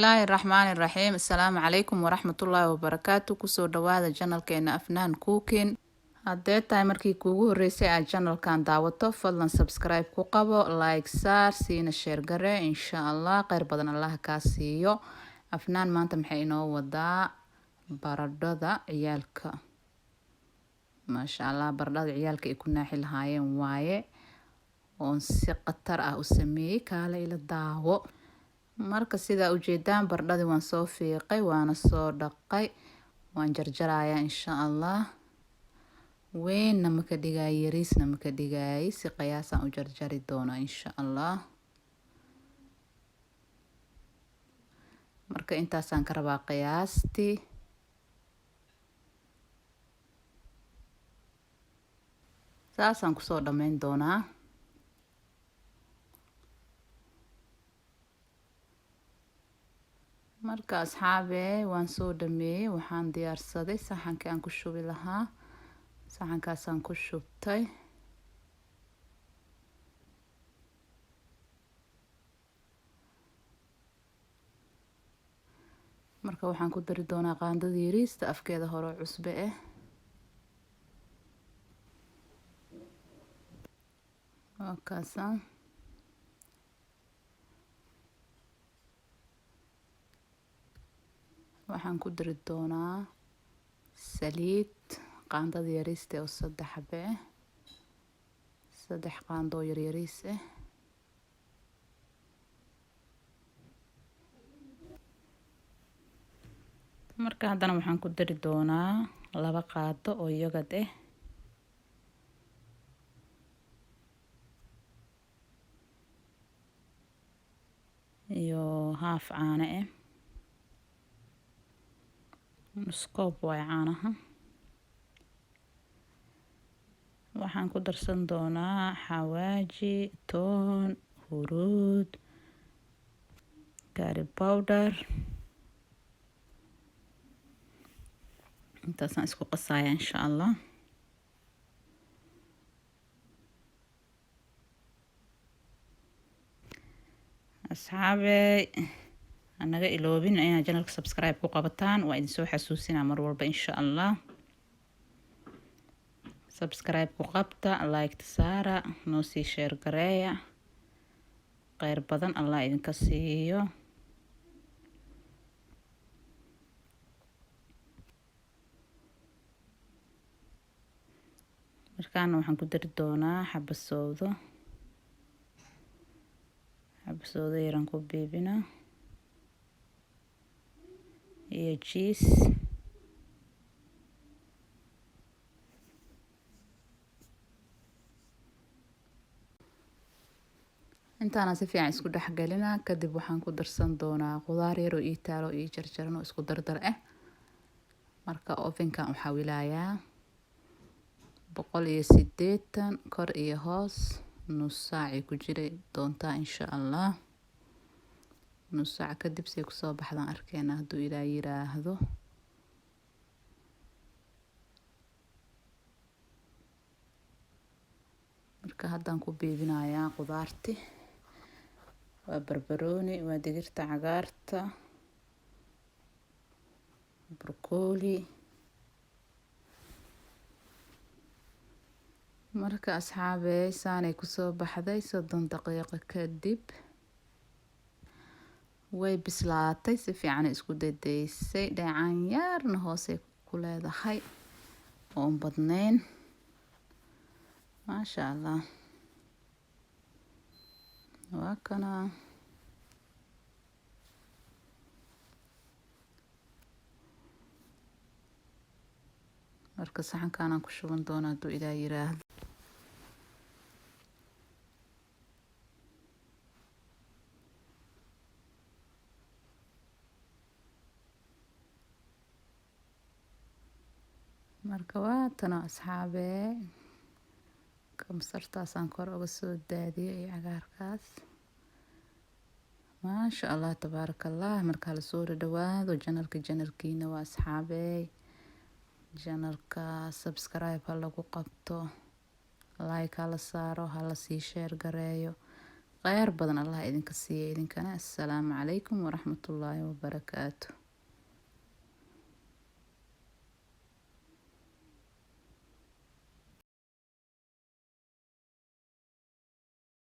Bismillahirrahmanirrahiim. Assalaamu calaykum waraxmatullaahi wabarakaatu. Kusoo dhawaada channelkeena Afnaan Cooking. Haddee tahay markii kuugu horreysay aad channelkan daawato, fadlan subscribe ku qabo, like saar, siina share gare, insha Allah khayr badan Allah kaa siiyo. Afnaan maanta maxay inoo wadaa baradhada ciyaalka. Masha Allah, baradhada ciyaalka ay ku naaxi lahaayeen waaye. Oon si qatar ah u sameeyay kaala ila daawo. Marka sida ujeedaan baradhadii waan soo fiiqay, waana soo dhaqay, waan jarjarayaa insha Allah. Weynna ma ka dhigay, yariisna ma ka dhigay, si qiyaasaan u jarjari doona insha Allah. Marka intaasaan ka rabaa qiyaastii. Saasaan kusoo dhammayn doonaa. Marka asxaabe waan soo dhameeyay, waxaan diyaarsaday saxankii aan ku shubi lahaa. Saxankaasaan ku shubtay. Marka waxaan ku dari doonaa qaandada yariista afkeeda hore cusbe ah. Wakaasaan. Waxaan ku dari doonaa saliid qaandada yariista oo 3 xabe ah. 3 qaando yariis ah. Marka haddana waxaan ku dari doonaa 2 qaado oo yogurt ah. Iyo half caano ah. Nuskoob way caanaha. Waxaan ku darsan doonaa xawaaji, toon, huruud, curry powder. Intaasaan isku qasayaa insha Allah. Asxaabe anaga iloobin inaad channelka subscribe ku qabataan, waa idin soo xasuusinaa mar walba insha Allah. Subscribe ku qabta, like saara, noo sii share gareeya. Khayr badan Allah idinka siiyo. Markaan waxaan ku dari doonaa xabbo soodo. Xabbo soodo yaraan ku biibinaa. Iyo cheese. Intaana si fiican isku dhaxgalinaa, kadib waxaan ku darsan doonaa khudaar yar oo ii taalo ii jarjaran oo isku dardar ah. Marka ovenkan waxaa wilayaa 180 kor iyo hoos, nus saac ay ku jiray doontaa insha Allah. Nus saac kadib say ku soo baxdaan arkeena hadduu Ilaahay yiraahdo. Marka haddaan ku biibinayaa khudaarti. Waa barbarooni, waa digirta cagaarta, broccoli. Marka asxaabe saanay ku soo baxday 30 daqiiqo kadib. Way bislaatay, si fiican isku daydaysay, dheecaan yarna hoose ku leedahay oo badnayn. Masha Allah. Waa kana. Marka saxankaan aan ku shuban doonaa hadduu Ilaahay yiraahdo. Marka waa tana asxaabe. Kamsartaasaan kor uga soo daadiyay iyo cagaarkaas. Masha Allah, tabaarakallah. Marka la soo dhawaado channelkiina waa asxaabe. Channelka subscribe ha lagu qabto, like ha la saaro, ha la sii share gareeyo. khayr badan allah idinka siiyo idinkana. Assalaamu calaykum waraxmatullaahi wabarakaatu.